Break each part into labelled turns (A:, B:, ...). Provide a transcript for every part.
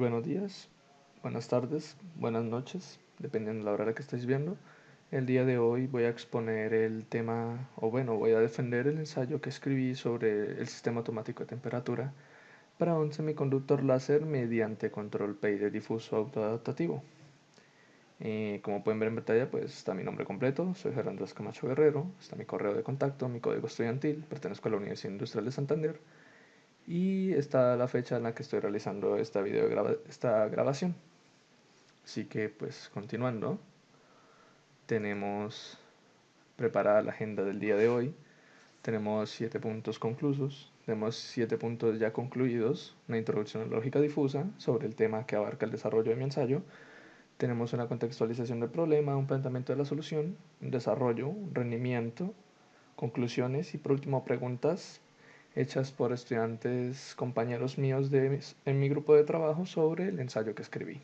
A: buenos días, buenas tardes, buenas noches, dependiendo de la hora a la que estéis viendo. El día de hoy voy a exponer el tema, o bueno, voy a defender el ensayo que escribí sobre el sistema automático de temperatura para un semiconductor láser mediante control PID difuso autoadaptativo. Como pueden ver en pantalla, pues está mi nombre completo, soy Gerardo Andrés Camacho Guerrero, está mi correo de contacto, mi código estudiantil, pertenezco a la Universidad Industrial de Santander y está la fecha en la que estoy realizando esta grabación. Así que pues continuando, tenemos preparada la agenda del día de hoy. Tenemos 7 puntos conclusos, tenemos 7 puntos ya concluidos, una introducción a la lógica difusa sobre el tema que abarca el desarrollo de mi ensayo. Tenemos una contextualización del problema, un planteamiento de la solución, un desarrollo, un rendimiento, conclusiones y por último preguntas hechas por estudiantes compañeros míos en mi grupo de trabajo sobre el ensayo que escribí.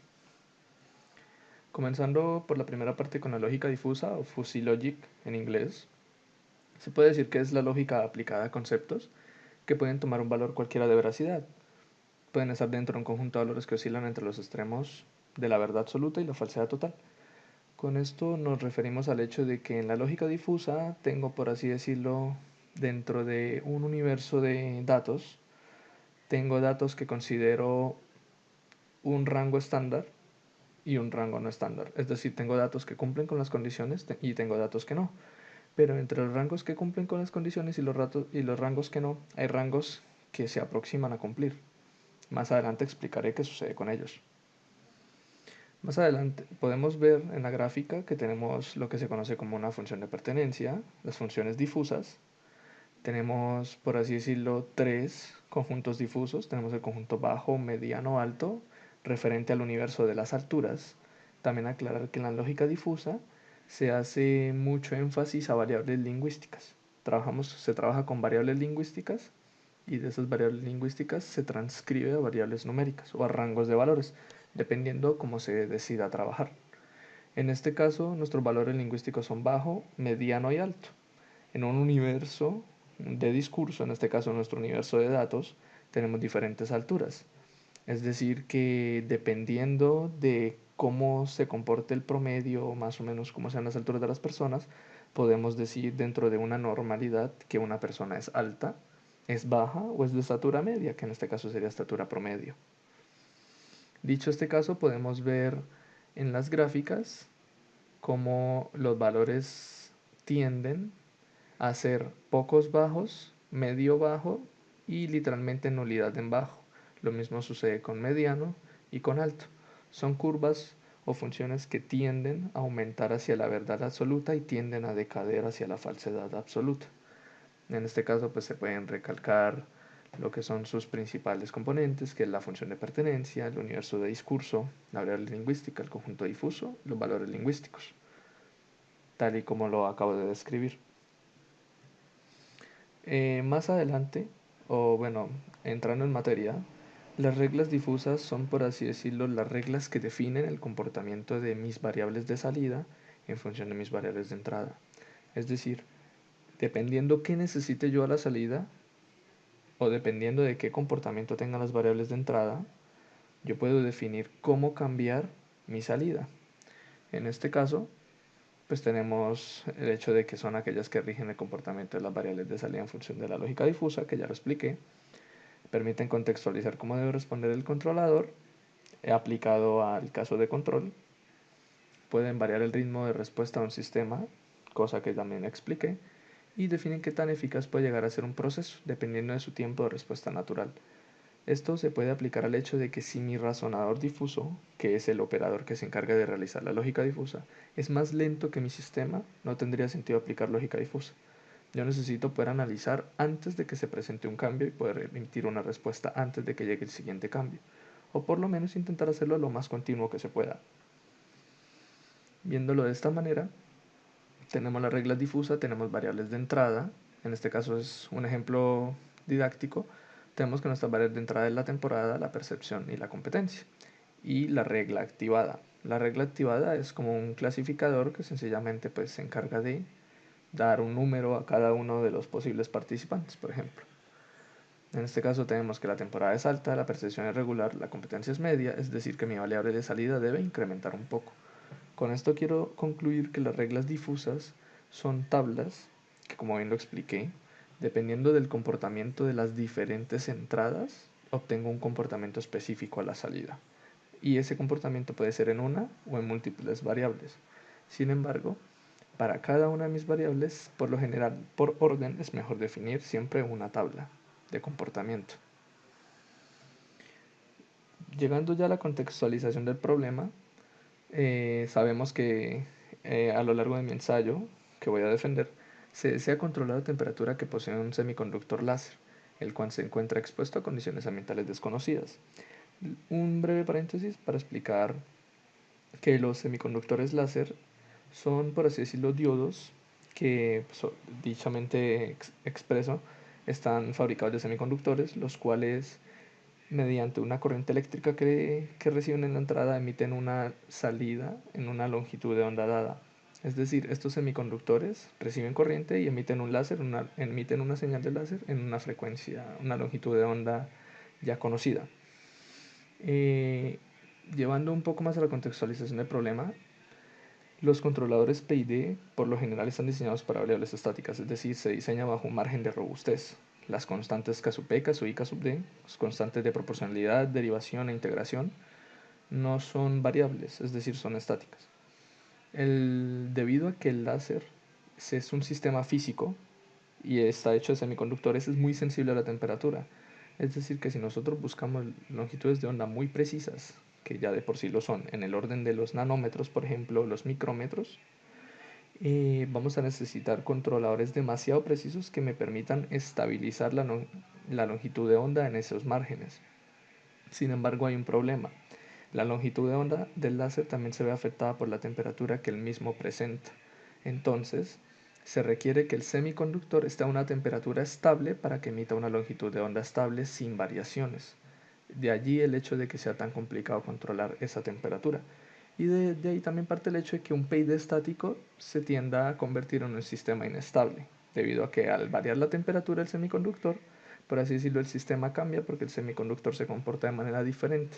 A: Comenzando por la primera parte con la lógica difusa o fuzzy logic en inglés, se puede decir que es la lógica aplicada a conceptos que pueden tomar un valor cualquiera de veracidad. Pueden estar dentro de un conjunto de valores que oscilan entre los extremos de la verdad absoluta y la falsedad total. Con esto nos referimos al hecho de que en la lógica difusa tengo, por así decirlo, dentro de un universo de datos, tengo datos que considero un rango estándar y un rango no estándar. Es decir, tengo datos que cumplen con las condiciones y tengo datos que no. Pero entre los rangos que cumplen con las condiciones y los rangos que no, hay rangos que se aproximan a cumplir. Más adelante explicaré qué sucede con ellos. Más adelante podemos ver en la gráfica que tenemos lo que se conoce como una función de pertenencia, las funciones difusas. Tenemos, por así decirlo, 3 conjuntos difusos. Tenemos el conjunto bajo, mediano, alto, referente al universo de las alturas. También aclarar que en la lógica difusa se hace mucho énfasis a variables lingüísticas. Se trabaja con variables lingüísticas y de esas variables lingüísticas se transcribe a variables numéricas o a rangos de valores, dependiendo cómo se decida trabajar. En este caso, nuestros valores lingüísticos son bajo, mediano y alto. En un universo de discurso, en este caso nuestro universo de datos, tenemos diferentes alturas. Es decir, que dependiendo de cómo se comporte el promedio, más o menos cómo sean las alturas de las personas, podemos decir dentro de una normalidad que una persona es alta, es baja o es de estatura media, que en este caso sería estatura promedio. Dicho este caso, podemos ver en las gráficas cómo los valores tienden a ser pocos bajos, medio bajo y literalmente nulidad en bajo. Lo mismo sucede con mediano y con alto. Son curvas o funciones que tienden a aumentar hacia la verdad absoluta y tienden a decaer hacia la falsedad absoluta. En este caso pues se pueden recalcar lo que son sus principales componentes, que es la función de pertenencia, el universo de discurso, la variable lingüística, el conjunto difuso, los valores lingüísticos, tal y como lo acabo de describir. Más adelante, o bueno, entrando en materia, las reglas difusas son, por así decirlo, las reglas que definen el comportamiento de mis variables de salida en función de mis variables de entrada. Es decir, dependiendo qué necesite yo a la salida, o dependiendo de qué comportamiento tengan las variables de entrada, yo puedo definir cómo cambiar mi salida. En este caso, pues tenemos el hecho de que son aquellas que rigen el comportamiento de las variables de salida en función de la lógica difusa, que ya lo expliqué. Permiten contextualizar cómo debe responder el controlador aplicado al caso de control. Pueden variar el ritmo de respuesta a un sistema, cosa que también expliqué, y definen qué tan eficaz puede llegar a ser un proceso, dependiendo de su tiempo de respuesta natural. Esto se puede aplicar al hecho de que si mi razonador difuso, que es el operador que se encarga de realizar la lógica difusa, es más lento que mi sistema, no tendría sentido aplicar lógica difusa. Yo necesito poder analizar antes de que se presente un cambio y poder emitir una respuesta antes de que llegue el siguiente cambio. O por lo menos intentar hacerlo lo más continuo que se pueda. Viéndolo de esta manera, tenemos las reglas difusas, tenemos variables de entrada. En este caso es un ejemplo didáctico. Tenemos que nuestras variables de entrada es la temporada, la percepción y la competencia. Y la regla activada. La regla activada es como un clasificador que sencillamente pues, se encarga de dar un número a cada uno de los posibles participantes, por ejemplo. En este caso tenemos que la temporada es alta, la percepción es regular, la competencia es media, es decir que mi variable de salida debe incrementar un poco. Con esto quiero concluir que las reglas difusas son tablas que, como bien lo expliqué, dependiendo del comportamiento de las diferentes entradas, obtengo un comportamiento específico a la salida. Y ese comportamiento puede ser en una o en múltiples variables. Sin embargo, para cada una de mis variables, por lo general, por orden, es mejor definir siempre una tabla de comportamiento. Llegando ya a la contextualización del problema, sabemos que a lo largo de mi ensayo que voy a defender, se desea controlar la temperatura que posee un semiconductor láser, el cual se encuentra expuesto a condiciones ambientales desconocidas. Un breve paréntesis para explicar que los semiconductores láser son, por así decirlo, diodos que, dichamente expreso, están fabricados de semiconductores, los cuales mediante una corriente eléctrica que reciben en la entrada emiten una salida en una longitud de onda dada. Es decir, estos semiconductores reciben corriente y emiten un láser, emiten una señal de láser en una frecuencia, una longitud de onda ya conocida. Eh, Llevando un poco más a la contextualización del problema, los controladores PID por lo general están diseñados para variables estáticas, es decir, se diseña bajo un margen de robustez. Las constantes K sub P, K sub I, K sub D, las constantes de proporcionalidad, derivación e integración, no son variables, es decir, son estáticas. Debido a que el láser es un sistema físico y está hecho de semiconductores, es muy sensible a la temperatura. Es decir, que si nosotros buscamos longitudes de onda muy precisas, que ya de por sí lo son, en el orden de los nanómetros, por ejemplo, los micrómetros, vamos a necesitar controladores demasiado precisos que me permitan estabilizar la longitud de onda en esos márgenes. Sin embargo, hay un problema. La longitud de onda del láser también se ve afectada por la temperatura que el mismo presenta. Entonces, se requiere que el semiconductor esté a una temperatura estable para que emita una longitud de onda estable sin variaciones. De allí el hecho de que sea tan complicado controlar esa temperatura. Y de ahí también parte el hecho de que un PID estático se tienda a convertir en un sistema inestable, debido a que al variar la temperatura del semiconductor, por así decirlo, el sistema cambia porque el semiconductor se comporta de manera diferente.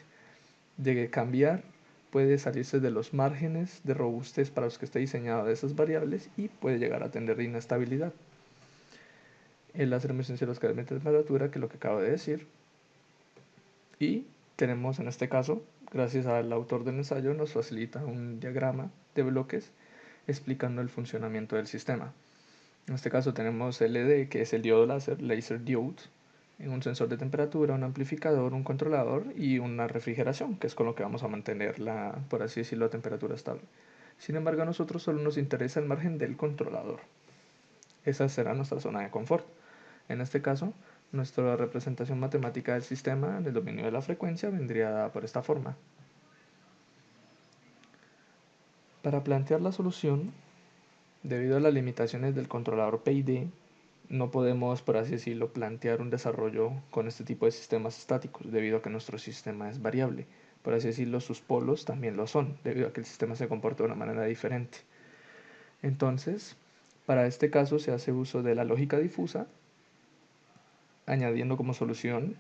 A: De cambiar, puede salirse de los márgenes de robustez para los que está diseñado de esas variables y puede llegar a tener inestabilidad. El láser muy sensible a los cambios de temperatura, que es lo que acabo de decir. Y tenemos en este caso, gracias al autor del ensayo, nos facilita un diagrama de bloques explicando el funcionamiento del sistema. En este caso tenemos LED, que es el diodo láser, laser diode, un sensor de temperatura, un amplificador, un controlador y una refrigeración, que es con lo que vamos a mantener por así decirlo, la temperatura estable. Sin embargo, a nosotros solo nos interesa el margen del controlador. Esa será nuestra zona de confort. En este caso, nuestra representación matemática del sistema en el dominio de la frecuencia vendría dada por esta forma. Para plantear la solución, debido a las limitaciones del controlador PID, no podemos, por así decirlo, plantear un desarrollo con este tipo de sistemas estáticos, debido a que nuestro sistema es variable. Por así decirlo, sus polos también lo son, debido a que el sistema se comporta de una manera diferente. Entonces, para este caso se hace uso de la lógica difusa, añadiendo como solución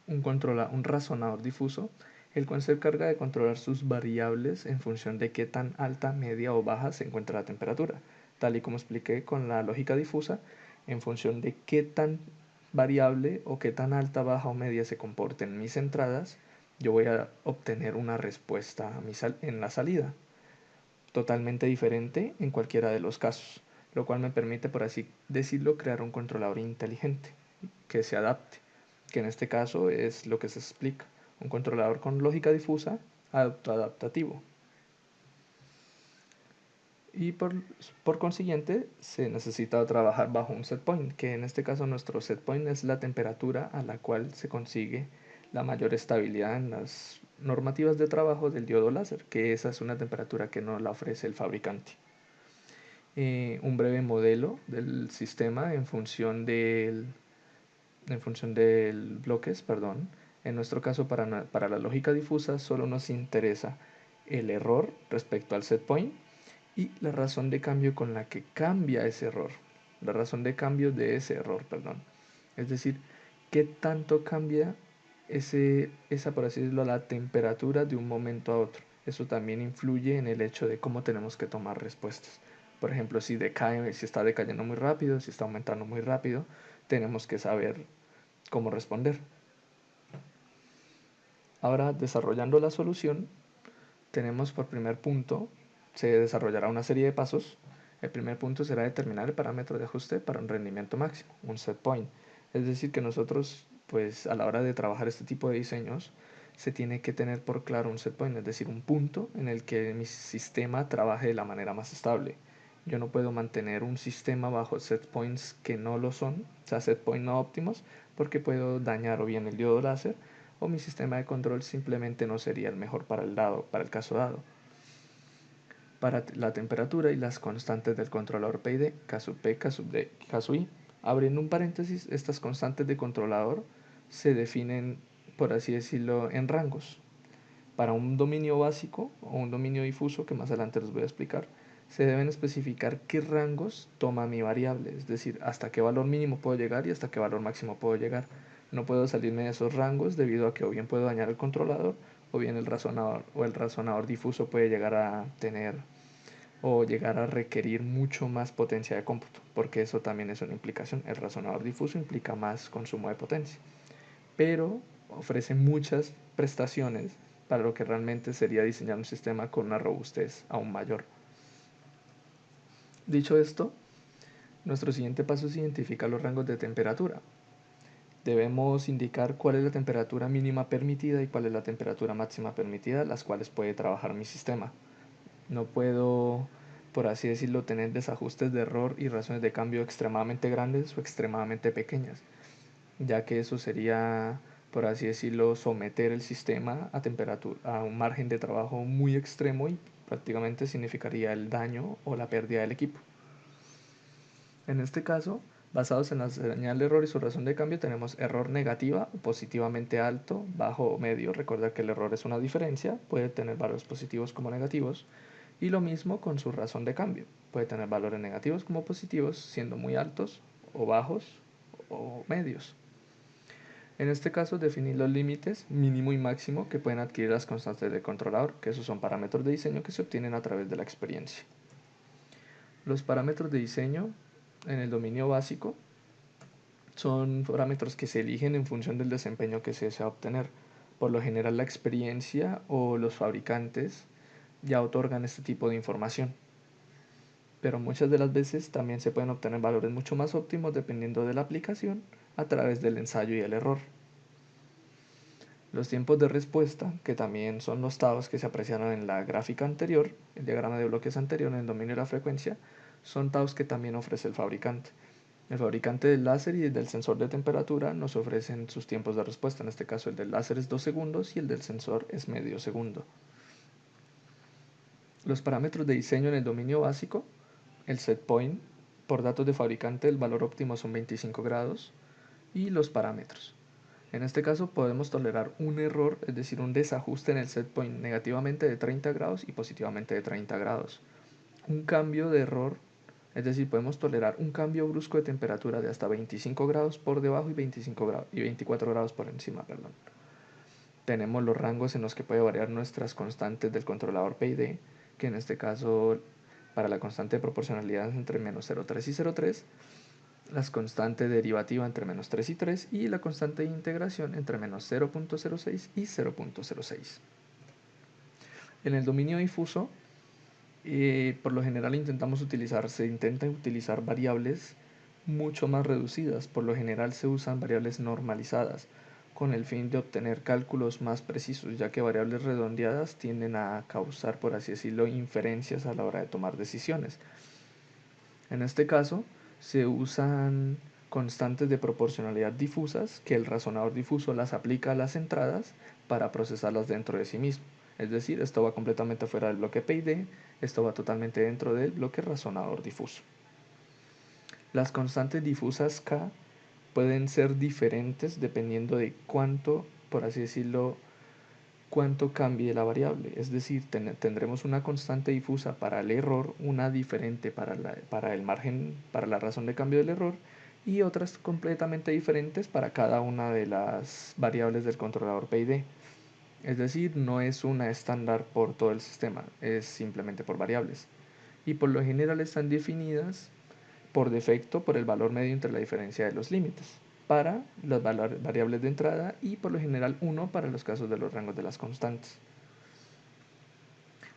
A: un razonador difuso, el cual se encarga de controlar sus variables en función de qué tan alta, media o baja se encuentra la temperatura, tal y como expliqué con la lógica difusa, en función de qué tan variable o qué tan alta, baja o media se comporten mis entradas, yo voy a obtener una respuesta en la salida, totalmente diferente en cualquiera de los casos, lo cual me permite, por así decirlo, crear un controlador inteligente que se adapte, que en este caso es lo que se explica, un controlador con lógica difusa adaptativo. Y por consiguiente se necesita trabajar bajo un set point, que en este caso nuestro set point es la temperatura a la cual se consigue la mayor estabilidad en las normativas de trabajo del diodo láser, que esa es una temperatura que no la ofrece el fabricante. Un breve modelo del sistema en función del bloques, perdón. En nuestro caso, para la lógica difusa, solo nos interesa el error respecto al set point y la razón de cambio con la que cambia ese error. La razón de cambio de ese error, perdón. Es decir, qué tanto cambia esa, por así decirlo, la temperatura de un momento a otro. Eso también influye en el hecho de cómo tenemos que tomar respuestas. Por ejemplo, si decae, si está decayendo muy rápido, si está aumentando muy rápido, tenemos que saber cómo responder. Ahora, desarrollando la solución, tenemos por primer punto, se desarrollará una serie de pasos. El primer punto será determinar el parámetro de ajuste para un rendimiento máximo, un set point. Es decir, que nosotros, pues a la hora de trabajar este tipo de diseños, se tiene que tener por claro un set point, es decir, un punto en el que mi sistema trabaje de la manera más estable. Yo no puedo mantener un sistema bajo set points que no lo son, o sea, set points no óptimos, porque puedo dañar o bien el diodo láser o mi sistema de control simplemente no sería el mejor para el caso dado. Para la temperatura y las constantes del controlador P y D, K sub P, K sub D, K sub I. Abriendo un paréntesis, estas constantes de controlador se definen, por así decirlo, en rangos. Para un dominio básico o un dominio difuso, que más adelante les voy a explicar, se deben especificar qué rangos toma mi variable, es decir, hasta qué valor mínimo puedo llegar y hasta qué valor máximo puedo llegar. No puedo salirme de esos rangos debido a que o bien puedo dañar el controlador o bien el razonador difuso puede llegar a tener o llegar a requerir mucho más potencia de cómputo, porque eso también es una implicación. El razonador difuso implica más consumo de potencia, pero ofrece muchas prestaciones para lo que realmente sería diseñar un sistema con una robustez aún mayor. Dicho esto, nuestro siguiente paso es identificar los rangos de temperatura. Debemos indicar cuál es la temperatura mínima permitida y cuál es la temperatura máxima permitida, las cuales puede trabajar mi sistema. No puedo, por así decirlo, tener desajustes de error y razones de cambio extremadamente grandes o extremadamente pequeñas, ya que eso sería, por así decirlo, someter el sistema a temperatura, a un margen de trabajo muy extremo y prácticamente significaría el daño o la pérdida del equipo. En este caso, basados en la señal de error y su razón de cambio, tenemos error negativa o positivamente alto, bajo o medio. Recuerda que el error es una diferencia, puede tener valores positivos como negativos. Y lo mismo con su razón de cambio. Puede tener valores negativos como positivos, siendo muy altos o bajos o medios. En este caso, definir los límites mínimo y máximo que pueden adquirir las constantes del controlador, que esos son parámetros de diseño que se obtienen a través de la experiencia. Los parámetros de diseño en el dominio básico son parámetros que se eligen en función del desempeño que se desea obtener. Por lo general, la experiencia o los fabricantes ya otorgan este tipo de información, pero muchas de las veces también se pueden obtener valores mucho más óptimos dependiendo de la aplicación a través del ensayo y el error. Los tiempos de respuesta, que también son los taos que se apreciaron en la gráfica anterior, el diagrama de bloques anterior en el dominio de la frecuencia, son taos que también ofrece el fabricante. El fabricante del láser y del sensor de temperatura nos ofrecen sus tiempos de respuesta. En este caso el del láser es 2 segundos y el del sensor es medio segundo. Los parámetros de diseño en el dominio básico, el set point, por datos de fabricante el valor óptimo son 25 grados, y los parámetros. En este caso podemos tolerar un error, es decir, un desajuste en el set point negativamente de 30 grados y positivamente de 30 grados. Un cambio de error, es decir, podemos tolerar un cambio brusco de temperatura de hasta 25 grados por debajo y 24 grados por encima. Tenemos los rangos en los que puede variar nuestras constantes del controlador PID, que en este caso para la constante de proporcionalidad es entre menos 0,3 y 0,3, la constante derivativa entre menos 3 y 3 y la constante de integración entre menos 0,06 y 0,06. En el dominio difuso, por lo general se intentan utilizar variables mucho más reducidas. Por lo general se usan variables normalizadas con el fin de obtener cálculos más precisos, ya que variables redondeadas tienden a causar, por así decirlo, inferencias a la hora de tomar decisiones. En este caso, se usan constantes de proporcionalidad difusas que el razonador difuso las aplica a las entradas para procesarlas dentro de sí mismo. Es decir, esto va completamente fuera del bloque PID, esto va totalmente dentro del bloque razonador difuso. Las constantes difusas K pueden ser diferentes dependiendo de cuánto, por así decirlo, cuánto cambie la variable. Es decir, tendremos una constante difusa para el error, una diferente para el margen, para la razón de cambio del error y otras completamente diferentes para cada una de las variables del controlador PID. Es decir, no es una estándar por todo el sistema, es simplemente por variables. Y por lo general están definidas por defecto por el valor medio entre la diferencia de los límites para las variables de entrada y por lo general 1 para los casos de los rangos de las constantes.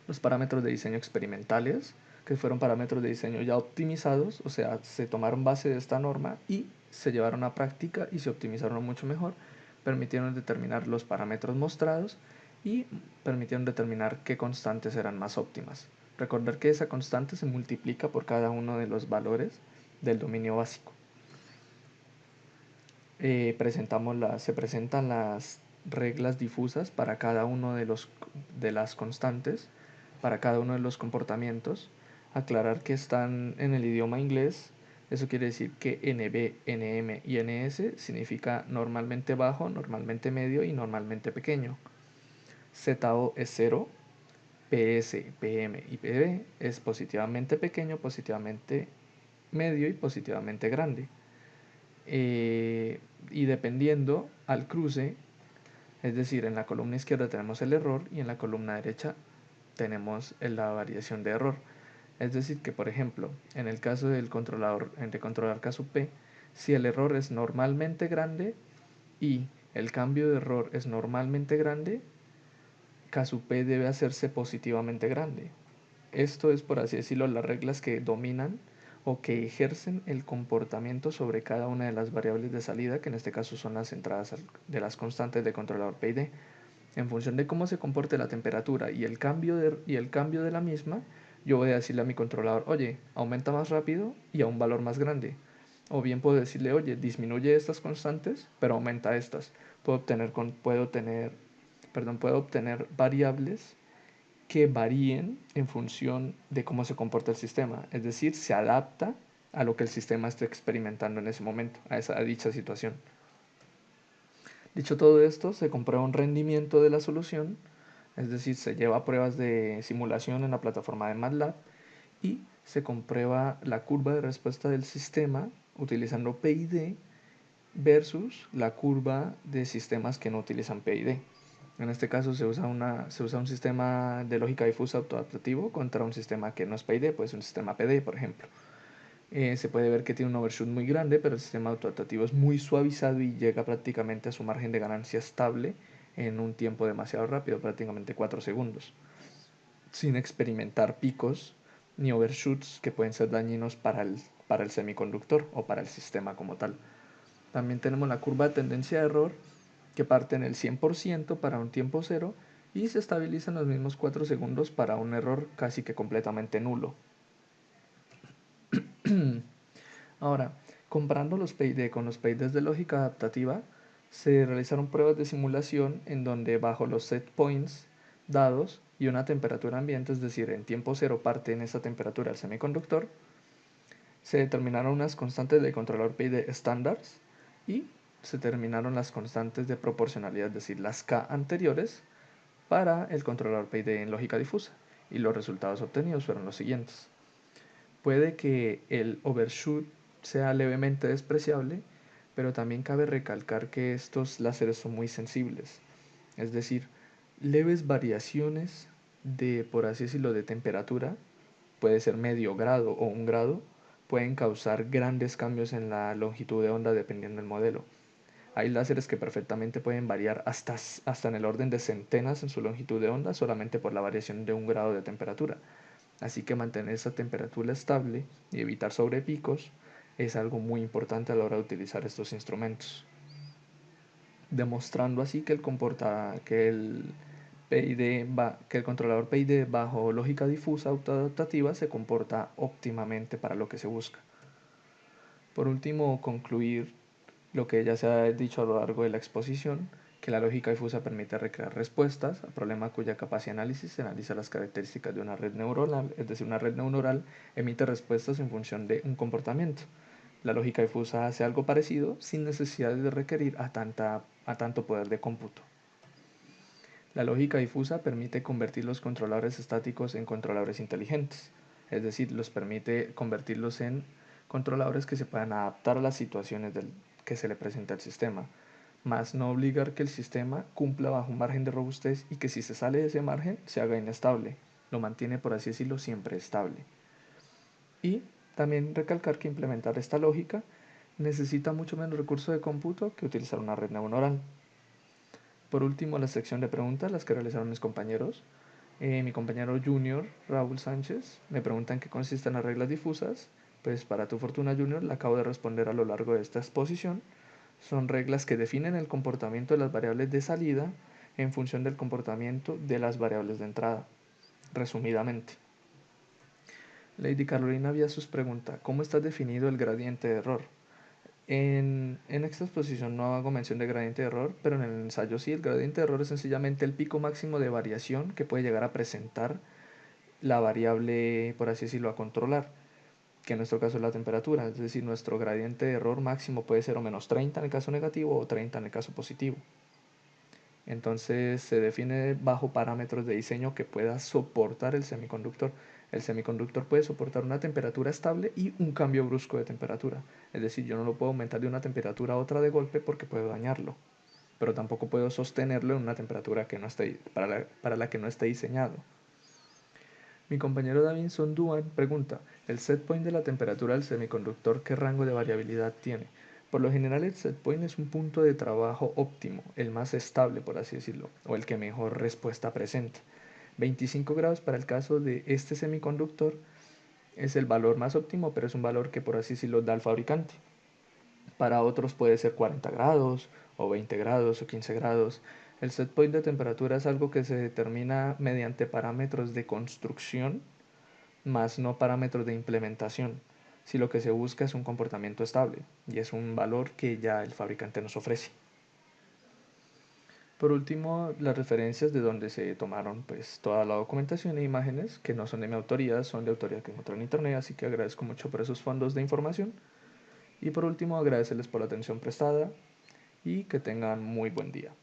A: Los parámetros de diseño experimentales, que fueron parámetros de diseño ya optimizados, o sea, se tomaron base de esta norma y se llevaron a práctica y se optimizaron mucho mejor, permitieron determinar los parámetros mostrados y permitieron determinar qué constantes eran más óptimas. Recordar que esa constante se multiplica por cada uno de los valores del dominio básico. Se presentan las reglas difusas para cada uno de las constantes, para cada uno de los comportamientos. Aclarar que están en el idioma inglés. Eso quiere decir que NB, NM y NS significa normalmente bajo, normalmente medio y normalmente pequeño. ZO es 0, PS, PM y PB es positivamente pequeño, positivamente medio y positivamente grande. Y dependiendo al cruce, es decir, en la columna izquierda tenemos el error y en la columna derecha tenemos la variación de error. Es decir, que por ejemplo, en el caso del controlador, de controlar caso P, si el error es normalmente grande y el cambio de error es normalmente grande, caso P debe hacerse positivamente grande. Esto es, por así decirlo, las reglas que dominan o que ejercen el comportamiento sobre cada una de las variables de salida, que en este caso son las entradas de las constantes de controlador PID. En función de cómo se comporte la temperatura y el cambio de la misma, yo voy a decirle a mi controlador, oye, aumenta más rápido y a un valor más grande. O bien puedo decirle, oye, disminuye estas constantes, pero aumenta estas. Puedo obtener variables que varíen en función de cómo se comporta el sistema. Es decir, se adapta a lo que el sistema esté experimentando en ese momento, a dicha situación. Dicho todo esto, se comprueba un rendimiento de la solución, es decir, se lleva a pruebas de simulación en la plataforma de MATLAB y se comprueba la curva de respuesta del sistema utilizando PID versus la curva de sistemas que no utilizan PID. En este caso se usa un sistema de lógica difusa autoadaptativo contra un sistema que no es PID, pues un sistema PD, por ejemplo. Se puede ver que tiene un overshoot muy grande, pero el sistema autoadaptativo es muy suavizado y llega prácticamente a su margen de ganancia estable en un tiempo demasiado rápido, prácticamente 4 segundos, sin experimentar picos ni overshoots que pueden ser dañinos para el semiconductor o para el sistema como tal. También tenemos la curva de tendencia de error, que parte en el 100% para un tiempo cero y se estabiliza en los mismos 4 segundos para un error casi que completamente nulo. Ahora, comparando los PID con los PIDs de lógica adaptativa, se realizaron pruebas de simulación en donde bajo los set points dados y una temperatura ambiente, es decir, en tiempo cero parte en esa temperatura el semiconductor, se determinaron unas constantes de controlador PID estándares y se determinaron las constantes de proporcionalidad, es decir, las K anteriores para el controlador PID en lógica difusa. Y los resultados obtenidos fueron los siguientes. Puede que el overshoot sea levemente despreciable, pero también cabe recalcar que estos láseres son muy sensibles. Es decir, leves variaciones de, por así decirlo, de temperatura, puede ser medio grado o un grado, pueden causar grandes cambios en la longitud de onda dependiendo del modelo. Hay láseres que perfectamente pueden variar hasta en el orden de centenas en su longitud de onda solamente por la variación de un grado de temperatura. Así que mantener esa temperatura estable y evitar sobrepicos es algo muy importante a la hora de utilizar estos instrumentos. Demostrando así que que el controlador PID bajo lógica difusa autoadaptativa se comporta óptimamente para lo que se busca. Por último, concluir lo que ya se ha dicho a lo largo de la exposición, que la lógica difusa permite recrear respuestas a problemas cuya capacidad de análisis analiza las características de una red neuronal, es decir, una red neuronal emite respuestas en función de un comportamiento. La lógica difusa hace algo parecido sin necesidad de requerir a tanto poder de cómputo. La lógica difusa permite convertir los controladores estáticos en controladores inteligentes, es decir, los permite convertirlos en controladores que se puedan adaptar a las situaciones que se le presenta al sistema, más no obligar que el sistema cumpla bajo un margen de robustez y que si se sale de ese margen se haga inestable, lo mantiene por así decirlo siempre estable. Y también recalcar que implementar esta lógica necesita mucho menos recursos de cómputo que utilizar una red neuronal. Por último, la sección de preguntas, las que realizaron mis compañeros. Mi compañero Junior, Raúl Sánchez, me pregunta en qué consisten las reglas difusas. Pues para tu fortuna, Junior, le acabo de responder a lo largo de esta exposición. Son reglas que definen el comportamiento de las variables de salida en función del comportamiento de las variables de entrada, resumidamente. Lady Carolina Viasus pregunta, ¿cómo está definido el gradiente de error? En esta exposición no hago mención de gradiente de error, pero en el ensayo sí. El gradiente de error es sencillamente el pico máximo de variación que puede llegar a presentar la variable, por así decirlo, a controlar, que en nuestro caso es la temperatura. Es decir, nuestro gradiente de error máximo puede ser o menos 30 en el caso negativo o 30 en el caso positivo. Entonces se define bajo parámetros de diseño que pueda soportar el semiconductor. El semiconductor puede soportar una temperatura estable y un cambio brusco de temperatura. Es decir, yo no lo puedo aumentar de una temperatura a otra de golpe porque puedo dañarlo. Pero tampoco puedo sostenerlo en una temperatura que no esté, para la que no esté diseñado. Mi compañero Davinson Duan pregunta, ¿el set point de la temperatura del semiconductor qué rango de variabilidad tiene? Por lo general el set point es un punto de trabajo óptimo, el más estable por así decirlo, o el que mejor respuesta presenta. 25 grados para el caso de este semiconductor es el valor más óptimo, pero es un valor que por así decirlo da el fabricante. Para otros puede ser 40 grados, o 20 grados, o 15 grados. El set point de temperatura es algo que se determina mediante parámetros de construcción, más no parámetros de implementación, si lo que se busca es un comportamiento estable, y es un valor que ya el fabricante nos ofrece. Por último, las referencias de donde se tomaron pues toda la documentación e imágenes, que no son de mi autoría, son de autoría que encontré en internet, así que agradezco mucho por esos fondos de información. Y por último, agradecerles por la atención prestada y que tengan muy buen día.